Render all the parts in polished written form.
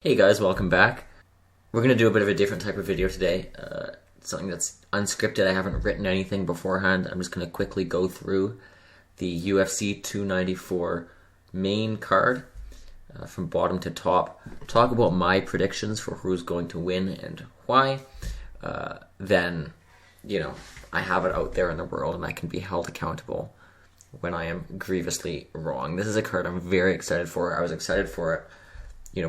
Hey guys, welcome back. We're going to do a bit of a different type of video today. Something that's unscripted. I haven't written anything beforehand. I'm just going to quickly go through the UFC 294 main card from bottom to top. Talk about my predictions for who's going to win and why. Then, I have it out there in the world and I can be held accountable when I am grievously wrong. This is a card I'm very excited for. I was excited for it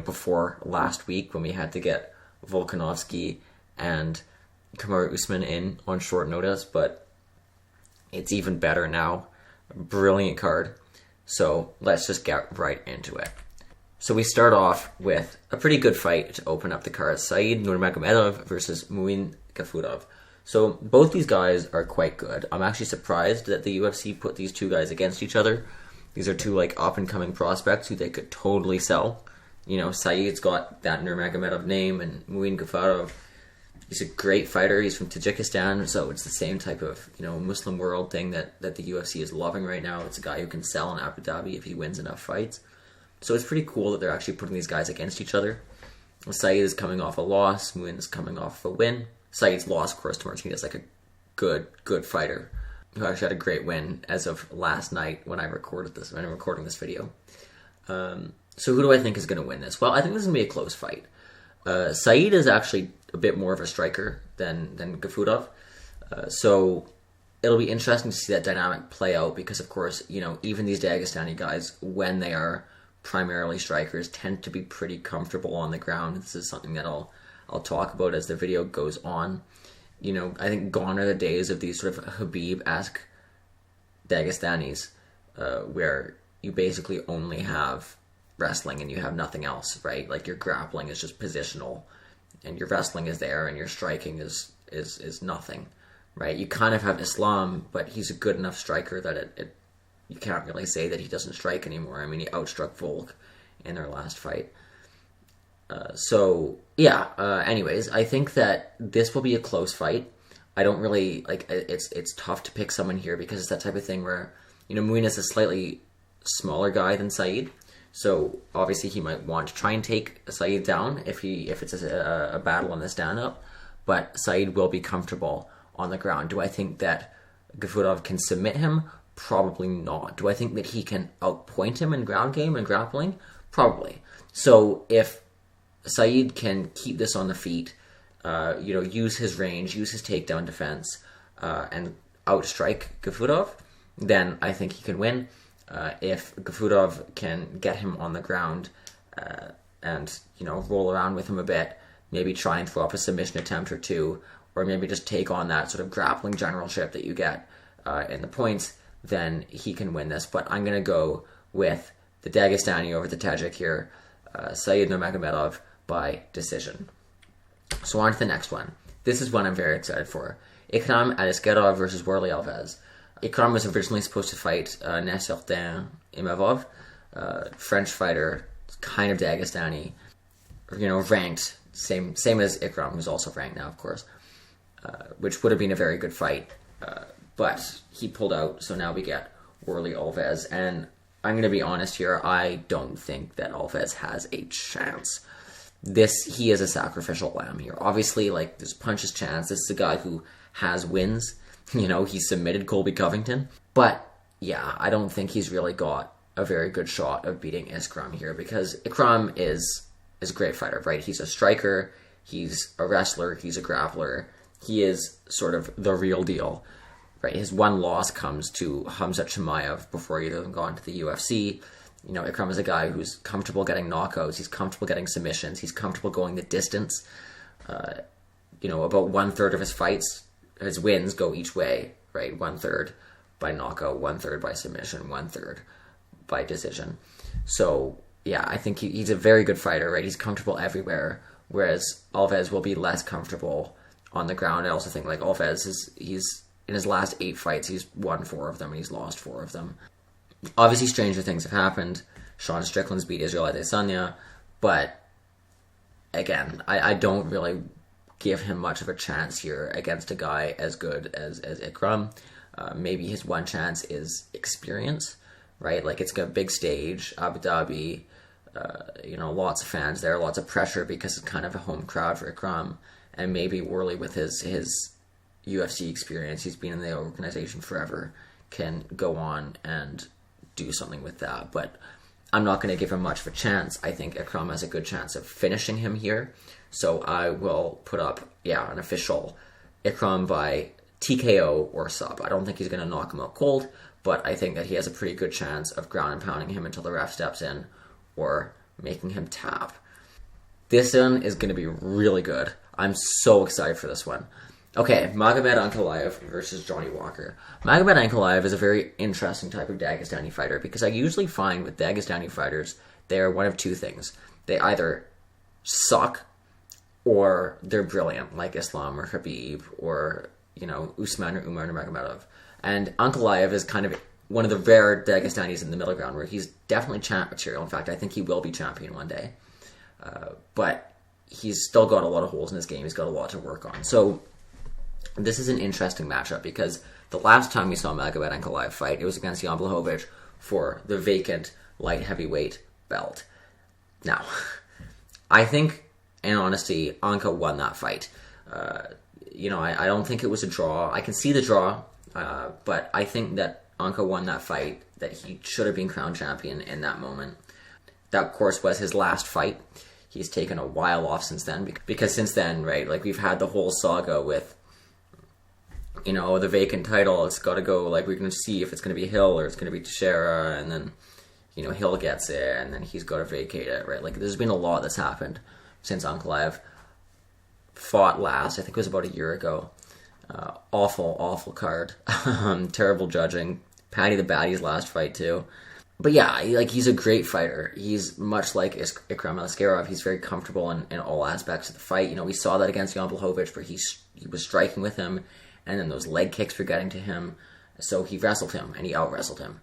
before last week when we had to get Volkanovski and Kamaru Usman in on short notice, but it's even better now. Brilliant card. So let's just get right into it. So we start off with a pretty good fight to open up the card. Said Nurmagomedov versus Muin Gafurov. So both these guys are quite good. I'm actually surprised that the UFC put these two guys against each other. These are two up-and-coming prospects who they could totally sell. Said's got that Nurmagomedov name, and Muin Gafurov, he's a great fighter. He's from Tajikistan, so it's the same type of, Muslim world thing that the UFC is loving right now. It's a guy who can sell in Abu Dhabi if he wins enough fights. So it's pretty cool that they're actually putting these guys against each other. Said is coming off a loss. Muin is coming off a win. Said's lost, of course, to Martinez, a good fighter who actually had a great win as of last night when I'm recording this video. So who do I think is going to win this? Well, I think this is going to be a close fight. Said is actually a bit more of a striker than Gafurov. So it'll be interesting to see that dynamic play out because, of course, even these Dagestani guys, when they are primarily strikers, tend to be pretty comfortable on the ground. This is something that I'll talk about as the video goes on. I think gone are the days of these sort of Habib-esque Dagestanis where you basically only have wrestling and you have nothing else, right? Like your grappling is just positional and your wrestling is there and your striking is nothing, right? You kind of have Islam, but he's a good enough striker that you can't really say that he doesn't strike anymore. I mean, he outstruck Volk in their last fight. Anyways, I think that this will be a close fight. I don't really, it's tough to pick someone here because it's that type of thing where, Muin is a slightly smaller guy than Said. So obviously he might want to try and take Said down if it's a battle in the stand-up, but Said will be comfortable on the ground. Do I think that Gafurov can submit him? Probably not. Do I think that he can outpoint him in ground game and grappling? Probably. So if Said can keep this on the feet, use his range, use his takedown defense, and outstrike Gafurov, then I think he can win. If Gafurov can get him on the ground and, roll around with him a bit, maybe try and throw up a submission attempt or two, or maybe just take on that sort of grappling generalship that you get in the points, then he can win this. But I'm going to go with the Dagestani over the Tajik here, Said Nurmagomedov by decision. So on to the next one. This is one I'm very excited for. Ikram Aliskerov versus Warlley Alves. Ikram was originally supposed to fight Nasruddin Imavov, French fighter, kind of Dagestani, ranked, same as Ikram, who's also ranked now, of course, which would have been a very good fight, but he pulled out, so now we get Warlley Alves, and I'm going to be honest here, I don't think that Alves has a chance. He is a sacrificial lamb here. Obviously, there's punches chance. This is a guy who has wins. He submitted Colby Covington. But, yeah, I don't think he's really got a very good shot of beating Ikram here because Ikram is a great fighter, right? He's a striker, he's a wrestler, he's a grappler. He is sort of the real deal, right? His one loss comes to Khamzat Chimaev before he even got into the UFC. Ikram is a guy who's comfortable getting knockouts, he's comfortable getting submissions, he's comfortable going the distance. About one-third of his fights, his wins go each way, right? 1/3 by knockout, 1/3 by submission, 1/3 by decision. So, yeah, I think he's a very good fighter, right? He's comfortable everywhere, whereas Alves will be less comfortable on the ground. I also think, Alves, he's in his last 8 fights, he's won 4 of them, and he's lost 4 of them. Obviously, stranger things have happened. Sean Strickland's beat Israel Adesanya, but, again, I don't really give him much of a chance here against a guy as good as Ikram. Maybe his one chance is experience, right? It's a big stage, Abu Dhabi, lots of fans there, lots of pressure because it's kind of a home crowd for Ikram, and maybe Worley with his UFC experience, he's been in the organization forever, can go on and do something with that. But I'm not going to give him much of a chance. I think Ikram has a good chance of finishing him here, so I will put up an official Ikram by TKO or sub. I don't think he's going to knock him out cold, but I think that he has a pretty good chance of ground and pounding him until the ref steps in or making him tap. This one is going to be really good. I'm so excited for this one. Okay, Magomed Ankalaev versus Johnny Walker. Magomed Ankalaev is a very interesting type of Dagestani fighter because I usually find with Dagestani fighters, they are one of two things. They either suck or they're brilliant, like Islam or Khabib or, Usman or Umar Nurmagomedov. And Ankalaev is kind of one of the rare Dagestanis in the middle ground where he's definitely champ material. In fact, I think he will be champion one day. But he's still got a lot of holes in his game. He's got a lot to work on. So this is an interesting matchup because the last time we saw Magomed Ankalaev fight, it was against Jan Blachowicz for the vacant light heavyweight belt. Now, I think, in honesty, Anka won that fight. I don't think it was a draw. I can see the draw, but I think that Anka won that fight, that he should have been crowned champion in that moment. That, of course, was his last fight. He's taken a while off since then, because since then, right, like we've had the whole saga with, the vacant title. It's got to go, like, we're going to see if it's going to be Hill or it's going to be Teixeira, and then, Hill gets it, and then he's got to vacate it, right? Like, there's been a lot that's happened since Ankalaev fought last. I think it was about a year ago. Awful card. Terrible judging. Paddy the Baddy's last fight, too. But yeah, he's a great fighter. He's much like Ikram Aliskerov. He's very comfortable in all aspects of the fight. We saw that against Jan Blachowicz, where he was striking with him, and then those leg kicks were getting to him. So he wrestled him, and he out-wrestled him.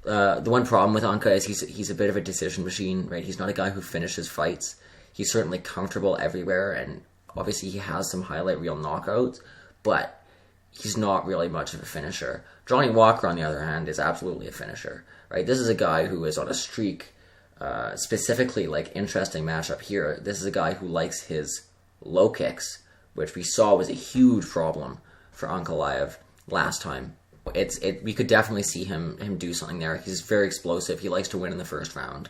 The one problem with Anka is he's a bit of a decision machine, right? He's not a guy who finishes fights. He's certainly comfortable everywhere, and obviously he has some highlight reel knockouts, but he's not really much of a finisher. Johnny Walker, on the other hand, is absolutely a finisher, right? This is a guy who is on a streak, specifically, interesting matchup here. This is a guy who likes his low kicks, which we saw was a huge problem for Ankalaev last time. We could definitely see him do something there. He's very explosive. He likes to win in the first round.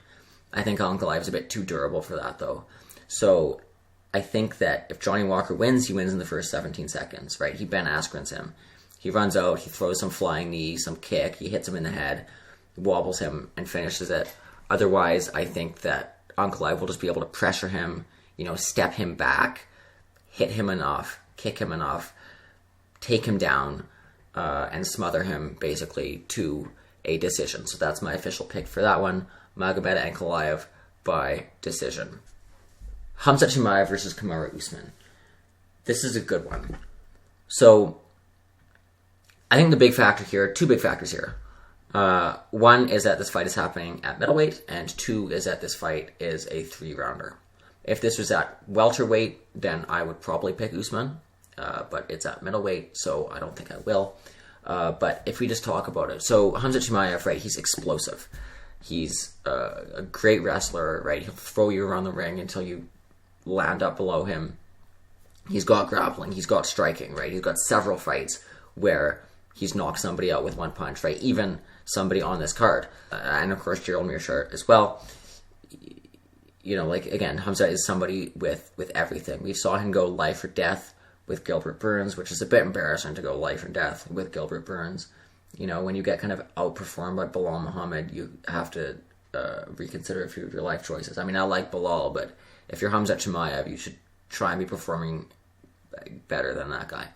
I think Ankalaev is a bit too durable for that, though. So I think that if Johnny Walker wins, he wins in the first 17 seconds, right? He Ben Askren's him. He runs out, he throws some flying knee, some kick, he hits him in the head, wobbles him, and finishes it. Otherwise, I think that Ankalaev will just be able to pressure him, step him back, hit him enough, kick him enough, take him down, and smother him, basically, to a decision. So that's my official pick for that one. Magomed Ankalaev by decision. Khamzat Chimaev versus Kamaru Usman. This is a good one. So, I think the big factor here, two big factors here. One is that this fight is happening at middleweight, and two is that this fight is a 3-rounder. If this was at welterweight, then I would probably pick Usman, but it's at middleweight, so I don't think I will. But if we just talk about it, so Khamzat Chimaev, right, he's explosive. He's a great wrestler, right? He'll throw you around the ring until you land up below him. He's got grappling, he's got striking, right? He's got several fights where he's knocked somebody out with one punch, right? Even somebody on this card. And of course, Gerald Meerschaert as well. Again, Khamzat is somebody with everything. We saw him go life or death with Gilbert Burns, which is a bit embarrassing to go life or death with Gilbert Burns. When you get kind of outperformed by Bilal Muhammad, you have to reconsider a few of your life choices. I mean, I like Bilal, but if you're Khamzat Chimaev, you should try and be performing better than that guy.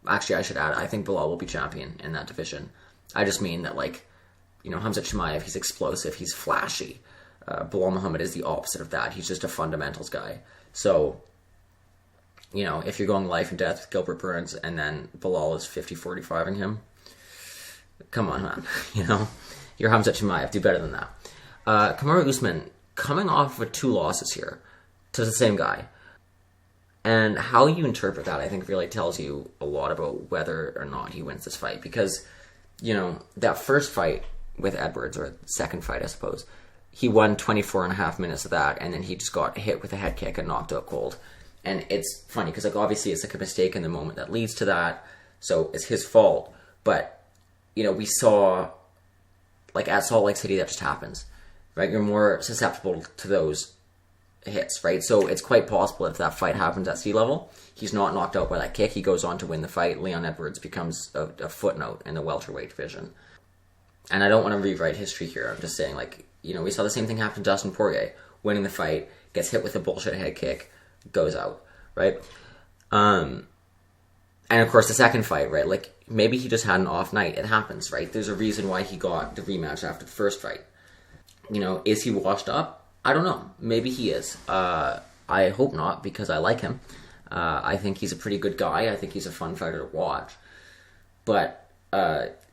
Actually, I should add, I think Bilal will be champion in that division. I just mean that, Khamzat Chimaev, he's explosive, he's flashy. Bilal Muhammad is the opposite of that. He's just a fundamentals guy. So, if you're going life and death with Gilbert Burns and then Bilal is 50-45ing him, come on, man. You're Khamzat Chimaev. Do better than that. Kamaru Usman, coming off with 2 losses here to the same guy. And how you interpret that, I think, really tells you a lot about whether or not he wins this fight. Because, that first fight with Edwards, or second fight, I suppose, he won 24 and a half minutes of that, and then he just got hit with a head kick and knocked out cold. And it's funny because like obviously it's like a mistake in the moment that leads to that, so it's his fault. But we saw like at Salt Lake City that just happens, right? You're more susceptible to those hits, right? So it's quite possible if that fight happens at sea level, he's not knocked out by that kick, he goes on to win the fight. Leon Edwards becomes a footnote in the welterweight division. And I don't want to rewrite history here. I'm just saying, like, we saw the same thing happen to Dustin Poirier, winning the fight, gets hit with a bullshit head kick, goes out, right? And of course the second fight, right? Like maybe he just had an off night. It happens, right? There's a reason why he got the rematch after the first fight. Is he washed up? I don't know. Maybe he is. I hope not, because I like him. I think he's a pretty good guy. I think he's a fun fighter to watch. But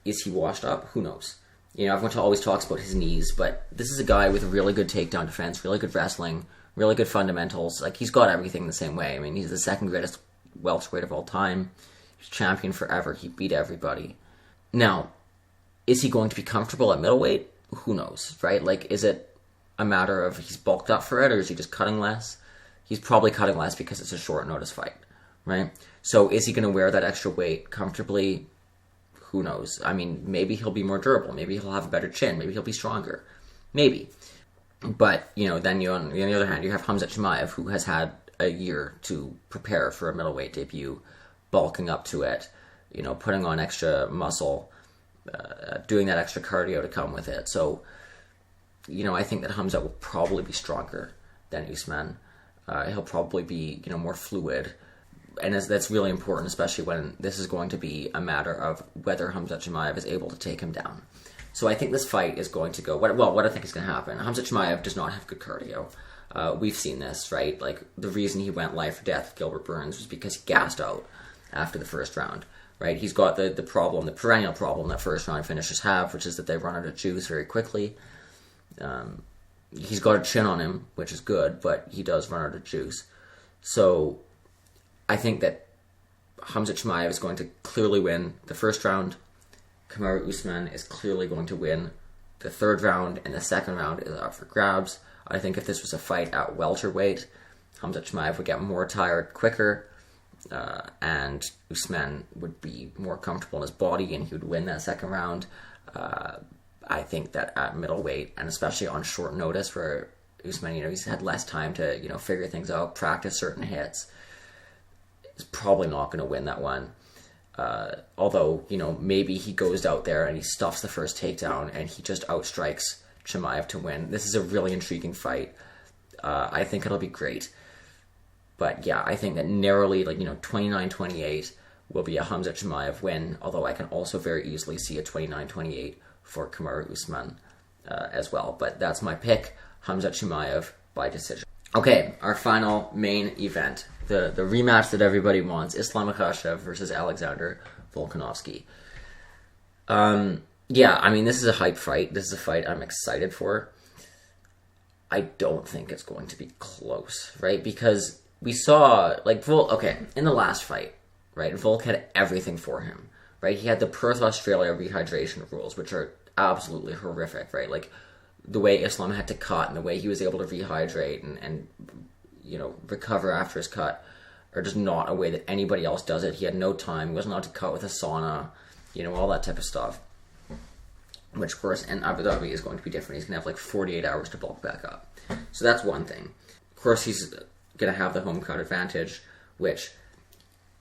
is he washed up? Who knows? Everyone always talks about his knees, but this is a guy with really good takedown defense, really good wrestling, really good fundamentals. Like, he's got everything the same way. I mean, he's the second greatest welterweight of all time. He's champion forever. He beat everybody. Now, is he going to be comfortable at middleweight? Who knows, right? Like, is it a matter of he's bulked up for it, or is he just cutting less? He's probably cutting less because it's a short notice fight, right? So is he going to wear that extra weight comfortably? Who knows? I mean, maybe he'll be more durable. Maybe he'll have a better chin. Maybe he'll be stronger. Maybe. But, then on the other hand, you have Khamzat Chimaev, who has had a year to prepare for a middleweight debut, bulking up to it, putting on extra muscle, doing that extra cardio to come with it. So, I think that Khamzat will probably be stronger than Usman. He'll probably be, more fluid. And that's really important, especially when this is going to be a matter of whether Khamzat Chimaev is able to take him down. So I think this fight is going to go... what I think is going to happen. Khamzat Chimaev does not have good cardio. We've seen this, right? Like, the reason he went life or death with Gilbert Burns was because he gassed out after the first round, right? He's got the problem, the perennial problem that first round finishers have, which is that they run out of juice very quickly. He's got a chin on him, which is good, but he does run out of juice. So I think that Khamzat Chimaev is going to clearly win the first round. Kamaru Usman is clearly going to win the third round, and the second round is up for grabs. I think if this was a fight at welterweight, Khamzat Chimaev would get more tired quicker, and Usman would be more comfortable in his body, and he would win that second round. I think that at middleweight, and especially on short notice, where Usman, he's had less time to, figure things out, practice certain hits, is probably not going to win that one. Although, maybe he goes out there and he stuffs the first takedown and he just outstrikes Chimaev to win. This is a really intriguing fight. I think it'll be great. But yeah, I think that narrowly, 29-28 will be a Khamzat Chimaev win, although I can also very easily see a 29-28 for Kamaru Usman as well. But that's my pick, Khamzat Chimaev by decision. Okay, our final main event, the rematch that everybody wants, Islam Makhachev versus Alexander Volkanovski. Yeah, I mean, this is a hype fight. This is a fight I'm excited for. I don't think it's going to be close, right? Because we saw, in the last fight, right, Volk had everything for him, right? He had the Perth, Australia rehydration rules, which are absolutely horrific, right? Like, the way Islam had to cut and the way he was able to rehydrate and recover after his cut are just not a way that anybody else does it. He had no time. He wasn't allowed to cut with a sauna, all that type of stuff. Which, of course, in Abu Dhabi is going to be different. He's going to have 48 hours to bulk back up. So that's one thing. Of course, he's going to have the home crowd advantage, which,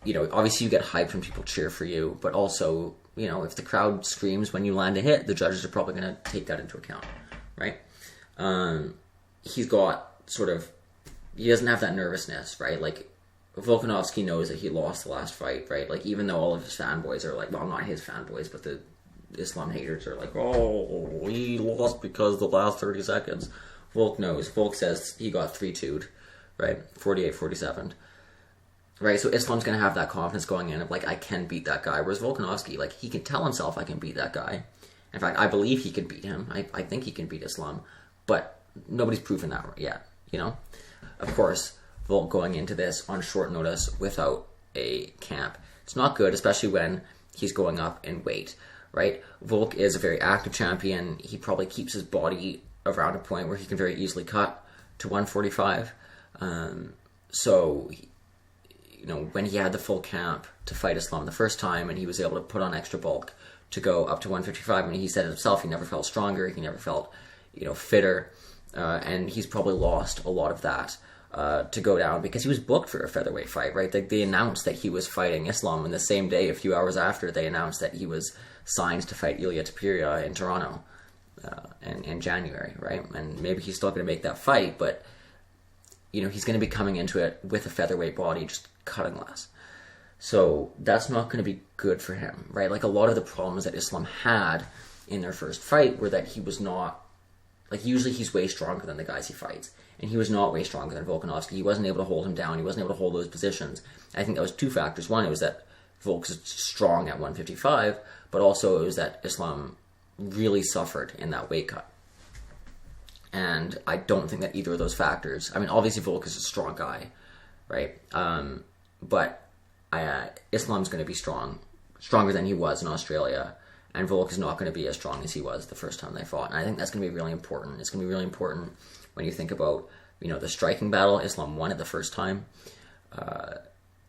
obviously you get hyped when people cheer for you, but also, if the crowd screams when you land a hit, the judges are probably going to take that into account. Right? He's got he doesn't have that nervousness, right? Like, Volkanovski knows that he lost the last fight, right? Like, even though all of his fanboys are well, not his fanboys, but the Islam haters are oh, he lost because the last 30 seconds. Volk knows. Volk says he got 3-2'd, right? 48-47. Right? So Islam's going to have that confidence going in of, I can beat that guy. Whereas Volkanovski, he can tell himself, I can beat that guy. In fact, I believe he can beat him. I think he can beat Islam. But nobody's proven that yet, Of course, Volk going into this on short notice without a camp. It's not good, especially when he's going up in weight, right? Volk is a very active champion. He probably keeps his body around a point where he can very easily cut to 145. So, when he had the full camp to fight Islam the first time, and he was able to put on extra bulk to go up to 155, I mean, he said it himself, he never felt stronger, he never felt, fitter, and he's probably lost a lot of that to go down because he was booked for a featherweight fight, right? They announced that he was fighting Islam, and the same day, a few hours after, they announced that he was signed to fight Ilia Topuria in Toronto in January, right? And maybe he's still going to make that fight, but he's going to be coming into it with a featherweight body, just cutting less. So that's not going to be good for him, right? Like, a lot of the problems that Islam had in their first fight were that he was not, like, usually he's way stronger than the guys he fights, and he was not way stronger than Volkanovski. He wasn't able to hold him down. He wasn't able to hold those positions. I think that was two factors. One, it was that Volk is strong at 155, but also it was that Islam really suffered in that weight cut. And I don't think that either of those factors, I mean, obviously Volk is a strong guy, right? But Islam's going to be stronger than he was in Australia, and Volk is not going to be as strong as he was the first time they fought. And I think that's going to be really important. It's going to be really important when you think about, the striking battle. Islam won it the first time,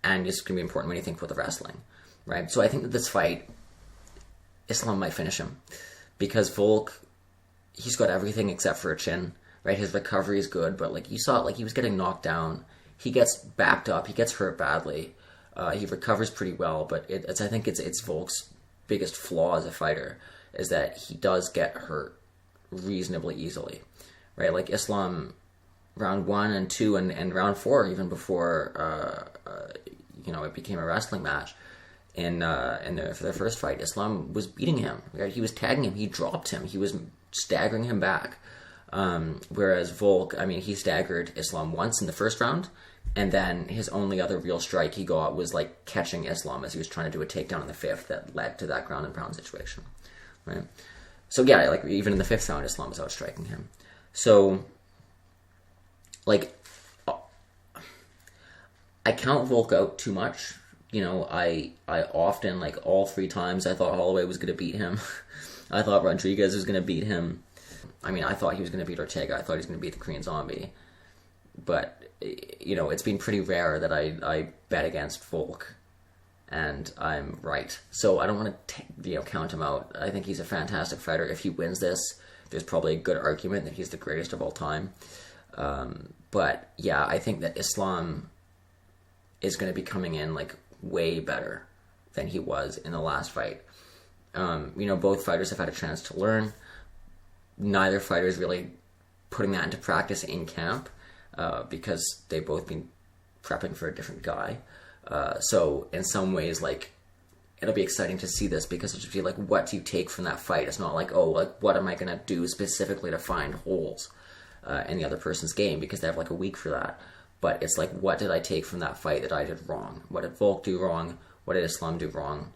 and it's going to be important when you think about the wrestling, right? So I think that this fight, Islam might finish him, because Volk, he's got everything except for a chin, right? His recovery is good, but like you saw, like, he was getting knocked down. He gets backed up. He gets hurt badly. He recovers pretty well, but I think it's Volk's biggest flaw as a fighter is that he does get hurt reasonably easily, right? Like, Islam, round 1 and 2 and round 4, even before it became a wrestling match, for their first fight, Islam was beating him, right? He was tagging him. He dropped him. He was staggering him back. Whereas Volk, I mean, he staggered Islam once in the first round, and then his only other real strike he got was like catching Islam as he was trying to do a takedown in the 5th that led to that ground and pound situation, right? So yeah, like, even in the 5th round, Islam was outstriking him. So, like, I count Volk out too much. I often, like, all 3 times, I thought Holloway was going to beat him. I thought Rodriguez was going to beat him. I mean, I thought he was going to beat Ortega. I thought he was going to beat the Korean Zombie. But, it's been pretty rare that I bet against Volk, and I'm right. So I don't want to, count him out. I think he's a fantastic fighter. If he wins this, there's probably a good argument that he's the greatest of all time. But, yeah, I think that Islam is going to be coming in, like, way better than he was in the last fight. Both fighters have had a chance to learn. Neither fighter is really putting that into practice in camp because they've both been prepping for a different guy. So in some ways, like, it'll be exciting to see this because it'll just be like, what do you take from that fight? It's not like, oh, like, what am I going to do specifically to find holes in the other person's game, because they have like a week for that. But it's like, what did I take from that fight that I did wrong? What did Volk do wrong? What did Islam do wrong?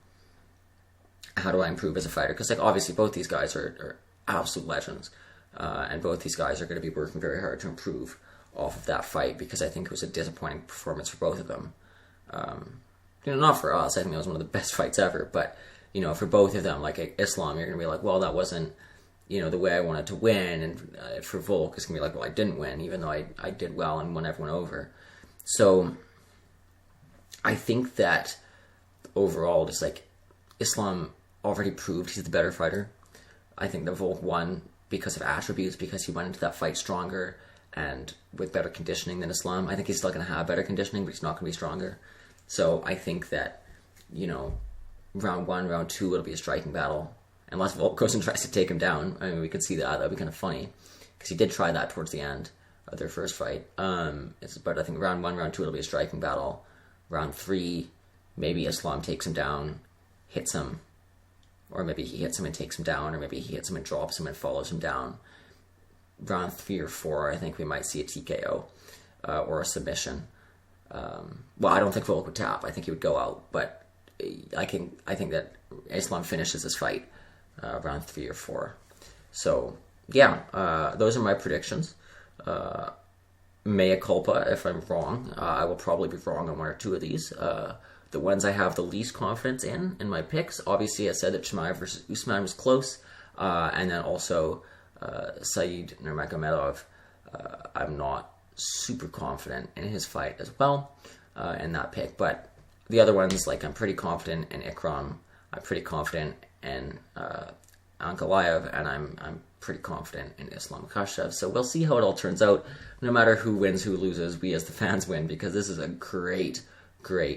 How do I improve as a fighter? Because, like, obviously both these guys are absolute legends. And both these guys are going to be working very hard to improve off of that fight, because I think it was a disappointing performance for both of them. Not for us. I think that was one of the best fights ever. But, for both of them, like, Islam, you're going to be like, well, that wasn't, the way I wanted to win. And for Volk, it's going to be like, well, I didn't win, even though I did well and won everyone over. So I think that overall, just like, Islam already proved he's the better fighter. I think that Volk won because of attributes, because he went into that fight stronger and with better conditioning than Islam. I think he's still going to have better conditioning, but he's not going to be stronger. So I think that, round 1, round 2, it'll be a striking battle. Unless Volk goes and tries to take him down. I mean, we could see that. That'd be kind of funny, because he did try that towards the end of their first fight. But I think round 1, round 2, it'll be a striking battle. Round 3, maybe Islam takes him down, hits him, or maybe he hits him and takes him down, or maybe he hits him and drops him and follows him down. Round 3 or 4, I think we might see a TKO or a submission. Well, I don't think Volk would tap. I think he would go out, but I think that Islam finishes this fight round 3 or 4. So yeah, those are my predictions. Mea culpa if I'm wrong. I will probably be wrong on 1 or 2 of these. The ones I have the least confidence in my picks, obviously I said that Chimaev versus Usman was close, and then also Said Nurmagomedov, I'm not super confident in his fight as well in that pick. But the other ones, like I'm pretty confident in Ikram, I'm pretty confident in Ankalaev, and I'm pretty confident in Islam Makhachev. So we'll see how it all turns out. No matter who wins, who loses, we as the fans win, because this is a great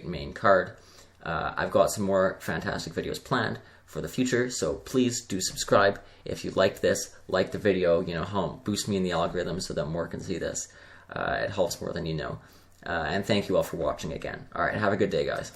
main card. I've got some more fantastic videos planned for the future, so please do subscribe if you liked this, like the video, help boost me in the algorithm so that more can see this. It helps more than you know. And thank you all for watching again. Alright, have a good day, guys.